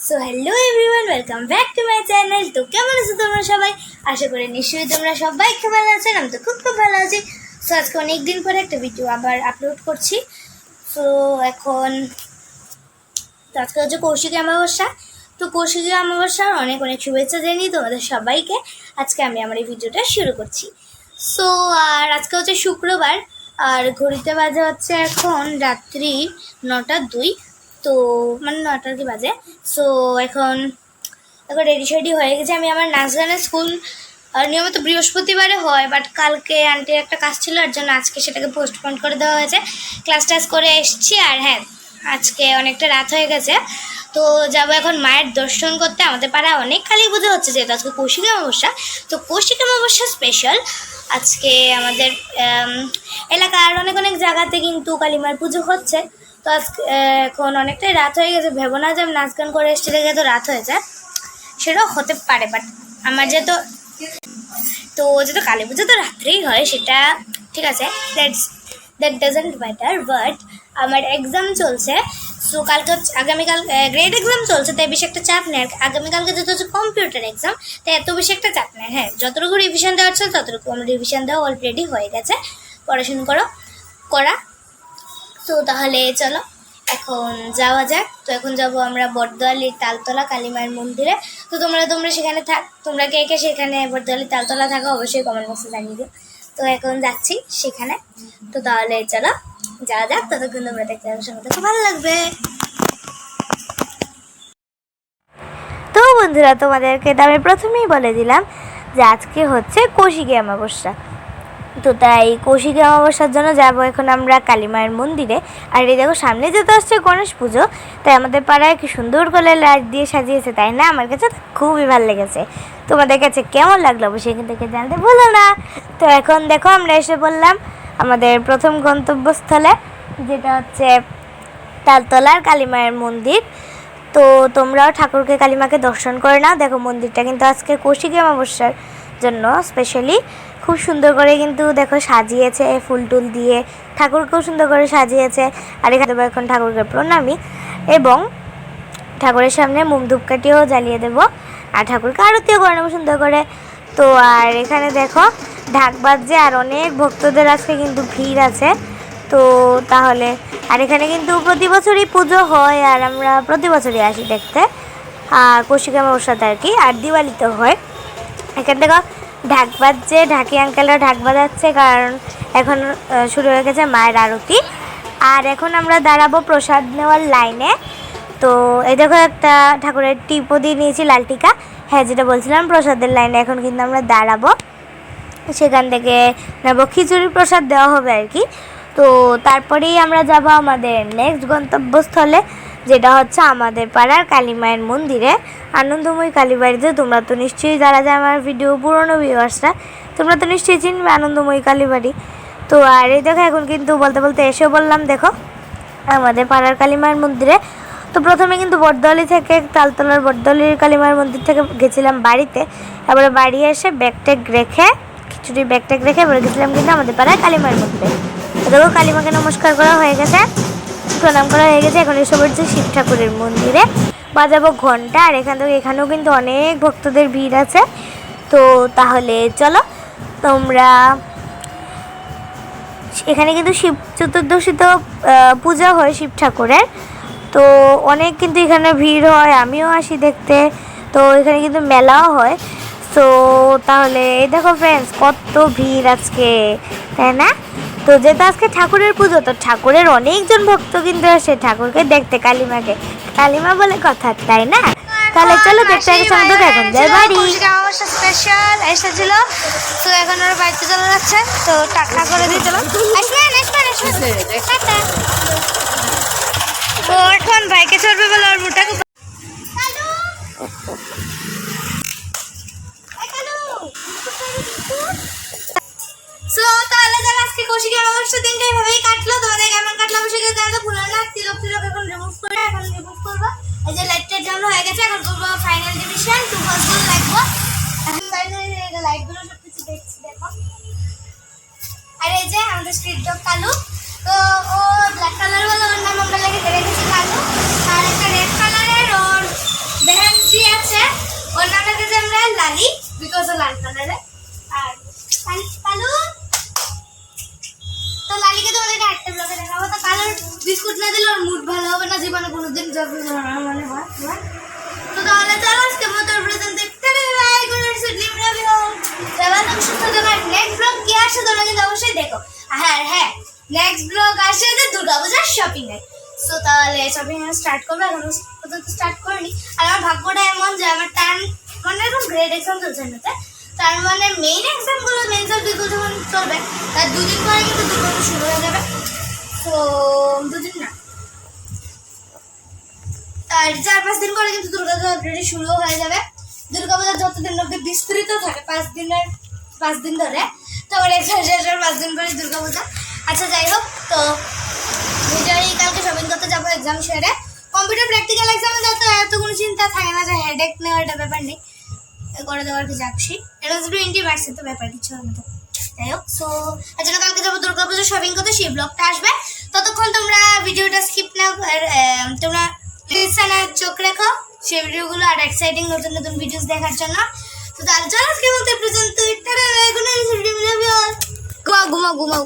So hello everyone, welcome back to my channel. তো কেমন আছো তোমরা সবাই? আশা করি নিশ্চয়ই তোমরা সবাই খুব ভালো আছেন। আমি তো খুব ভালো আছি। সো আজকে অনেক দিন পরে একটা ভিডিও আবার আপলোড করছি। সো এখন তো আজকে হচ্ছে কৌশিকী অমাবস্যা। তো কৌশিকী অমাবস্যার অনেক অনেক শুভেচ্ছা জানিয়ে তোমাদের সবাইকে আজকে আমি আমার এই ভিডিওটা শুরু করছি। সো আর আজকে হচ্ছে শুক্রবার, আর ঘড়িতে বাজে হচ্ছে এখন রাত্রি 9:02। তো মানে 9টার কি বাজে। সো এখন রেডি শেডি হয়ে গেছে। আমি আমার নাচ গানের স্কুল নিয়মিত বৃহস্পতিবারে হয়, বাট কালকে আন্টির একটা কাজ ছিল, এর জন্য আজকে সেটাকে পোস্টপোন করে দেওয়া হয়েছে। ক্লাস টাস করে এসেছি, আর হ্যাঁ আজকে অনেকটা রাত হয়ে গেছে। তো যাবো এখন মায়ের দর্শন করতে। আমাদের পাড়ায় অনেক কালী পুজো হচ্ছে, যেহেতু আজকে কৌশিকী অমাবস্যা। তো কৌশিকী অমাবস্যা স্পেশাল আজকে আমাদের এলাকার অনেক অনেক জায়গাতে কিন্তু কালীমার পুজো হচ্ছে। তো আজকে এখন অনেকটাই রাত হয়ে গেছে। ভেবো না যে আমি নাচ গান করে এসেছি যেহেতু রাত হয়ে যায়, সেটাও হতে পারে। বাট আমার যেহেতু কালী পুজো তো রাত্রেই হয়, সেটা ঠিক আছে, দ্যাট ডাজন্ট ম্যাটার। বাট আমার এক্সাম চলছে। সো কালকে হচ্ছে আগামীকাল গ্রেড এক্সাম চলছে, তাই বেশি একটা চাপ নেই। আর আগামীকালকে যেহেতু হচ্ছে কম্পিউটার এক্সাম, তাই এত বেশি একটা চাপ নেই। হ্যাঁ, যতটুকু রিভিশন দেওয়ার ছিল ততটুকু আমার রিভিশন দেওয়া অলরেডি হয়ে গেছে। পড়াশুনো করা। তো তাহলে চলো এখন যাওয়া যাক। তো এখন যাবো আমরা বটদোয়ালির তালতলা কালীমায়ের মন্দিরে। তো তোমরা সেখানে তোমরা কে কে সেখানে বটদোয়ালির তালতলা থাকো অবশ্যই কমেন্ট বক্সে জানিয়ে দিও। তো এখন যাচ্ছি সেখানে। তো তাহলে চলো যাওয়া যাক। ততক্ষণ তোমরা দেখতে সঙ্গে খুব ভালো লাগবে। তো বন্ধুরা, তোমাদেরকে তো আমি প্রথমেই বলে দিলাম যে আজকে হচ্ছে কৌশিকী অমাবস্যা। তো তাই কৌশিকী অমাবস্যার জন্য যাবো এখন আমরা কালীমায়ের মন্দিরে। আর এই দেখো সামনে যেতে আসছে গণেশ পুজো, তাই আমাদের পাড়ায় কি সুন্দর করে লাইট দিয়ে সাজিয়েছে, তাই না? আমার কাছে খুবই ভালো লেগেছে। তোমাদের কাছে কেমন লাগলো অবশ্যই কিন্তু জানতে ভুলো না। তো এখন দেখো আমরা এসে বললাম আমাদের প্রথম গন্তব্যস্থলে, যেটা হচ্ছে তালতলার কালীমায়ের মন্দির। তো তোমরাও ঠাকুরকে কালীমাকে দর্শন করে নাও। দেখো মন্দিরটা কিন্তু আজকে কৌশিকী অমাবস্যার জন্য স্পেশালি খুব সুন্দর করে কিন্তু দেখো সাজিয়েছে, ফুল টুল দিয়ে ঠাকুরকেও সুন্দর করে সাজিয়েছে। আর এখানে দেবো এখন ঠাকুরকে প্রণামী, এবং ঠাকুরের সামনে মোম ধূপকাঠিও জ্বালিয়ে দেবো, আর ঠাকুরকে আরতিও করে নেবো সুন্দর করে। তো আর এখানে দেখো ঢাক বাজছে, আর অনেক ভক্তদের আজকে কিন্তু ভিড় আছে। তো তাহলে আর এখানে কিন্তু প্রতি বছরই পুজো হয়, আর আমরা প্রতি বছরই আসি দেখতে। আর কৌশিকী অমাবস্যাতে আর কি, আর দিওয়ালিতেও হয়। এখান থেকে ঢাক বাজছে, ঢাকি আঙ্কেলরা ঢাক বাজাচ্ছে, কারণ এখন শুরু হয়ে গেছে মায়ের আরতি। আর এখন আমরা দাঁড়াবো প্রসাদ নেওয়ার লাইনে। তো এই দেখো একটা ঠাকুরের টিপও দিয়ে নিয়েছি, লাল টিকা। হ্যাঁ, যেটা বলছিলাম প্রসাদের লাইনে এখন কিন্তু আমরা দাঁড়াবো। সেখান থেকে নেবো খিচুড়ি প্রসাদ দেওয়া হবে আর কি। তো তারপরেই আমরা যাব আমাদের নেক্সট গন্তব্যস্থলে, যেটা হচ্ছে আমাদের পাড়ার কালীমায়ের মন্দিরে, আনন্দময়ী কালীবাড়িতে। তোমরা তো নিশ্চয়ই যারা আমার ভিডিও পুরনো ভিউয়ার্সরা, তোমরা তো নিশ্চয়ই চিনবে আনন্দময়ী কালীবাড়ি। তো আর এই দেখো এখন কিন্তু বলতে বলতে এসে বললাম দেখো আমাদের পাড়ার কালীমায়ের মন্দিরে। তো প্রথমে কিন্তু বটদোয়ালি থেকে তালতলার বটদোয়ালির কালীমায়ের মন্দির থেকে গেছিলাম বাড়িতে। এবারে বাড়ি এসে ব্যাগট্যাগ রেখে খিচুড়ি ব্যাগট্যাগ রেখে এবারে গেছিলাম কিন্তু আমাদের পাড়ায় কালীমায়ের মন্দিরে। দেখো কালীমাকে নমস্কার করা হয়ে গেছে, প্রণাম করা হয়ে গেছে। এখন এসে পড়ছে শিব ঠাকুরের মন্দিরে, বাজাবো ঘন্টা। আর এখানেও কিন্তু অনেক ভক্তদের ভিড় আছে। তো তাহলে চলো তোমরা, এখানে কিন্তু শিব চতুর্দশীতেও পূজা হয় শিব ঠাকুরের। তো অনেক কিন্তু এখানে ভিড় হয়, আমিও আসি দেখতে। তো এখানে কিন্তু মেলাও হয়। তো তাহলে এই দেখো ফ্রেন্ডস কত ভিড় আজকে, তাই না? তো যেহেতু আজকে ঠাকুরের পুজো, তো ঠাকুরের অনেকজন ভক্ত কিন্তু আসে ঠাকুরকে দেখতে, কালীমাকে। কালীমা বলে কথা, তাই না? তাহলে চলো দেখতে সঙ্গে এখন যাই বাড়ি। স্পেশাল এসেছিল, তো এখন ওর বাড়িতে চলে যাচ্ছে। তো টাকা করে দিয়ে চলো, তো এখন বাইকে চড়বে বলে ওর মুটাকে। সো তাহলে যারা আজকে কৌশিকী অমাবস্যার দিনটা এইভাবেই কাটলো, তোমাদের কেমন কাটলো অবশ্যই জানাতে ভুলো না। তিলক এখন রিমুভ করবো। এই যে লাইটটার জন্য হয়ে গেছে, এখন করবো ফাইনাল ডিভিশন। 2 বছর লাগবো। এখন ফাইনালি লাইটগুলো সবকিছু দেখছি দেখো। আর এই যে আমাদের স্ট্রিট ডগ কালু, তো ও ব্ল্যাক কালার বলে ওর নাম আমরা রেখেছি কালু। আর একটা রেড কালারের ওর যত মনে হয়। তো তাহলে চলো আজকে মতো পর্যন্ত বাই করে সুস্থ থাকার নেক্সট ব্লগ কি আসে তোমরা কিন্তু অবশ্যই দেখো। হ্যাঁ নেক্সট ব্লগ আসে যে দুর্গাপূজার শপিং এ। সো তাহলে শপিং স্টার্ট করবো, এখন স্টার্ট করিনি। আর আমার ভাগ্যটা এমন যে আমার টাইম মানে এখন গ্রেড এক্সাম চলছে এমনিতে, তার মানে মেইন এক্সামগুলো মেইন সাবজেক্টগুলো যখন চলবে তার দুদিন পরে কিন্তু দুর্গাপূজা শুরু হয়ে যাবে। তো দুদিন না, আর 4-5 দিন পরে কিন্তু দুর্গাপূজা অলরেডি শুরু হয়ে যাবে। দুর্গাপূজা যতদিন মধ্যে বিস্তৃত থাকে 5 দিন ধরে, তারপরে এক্সাম শেষ হওয়ার 5 দিন পরে দুর্গাপূজা। আচ্ছা যাই হোক, তো ভিডিওই কালকে শপিং করতে যাবো এক্সাম সেরে। কম্পিউটার প্র্যাকটিক্যাল এক্সামে যত এত কোনো চিন্তা থাকে না, যে হেডেক নেওয়ার একটা ব্যাপার নেই, করে দেওয়ার কি যাচ্ছি। এটা 20% তো ব্যাপার কিছু হবে তো। যাই হোক, সো আসলে কালকে যাবো দুর্গাপূজা শপিং করতে, সেই ব্লগটা আসবে। ততক্ষণ তোমরা ভিডিওটা স্কিপ না, তোমরা চোখ রেখো সেই ভিডিওগুলো আর এক্সাইটিং নতুন নতুন ভিডিওস দেখার জন্য। তো তাহলে চলো আজকে বলতে পর্যন্ত ঘুমাও।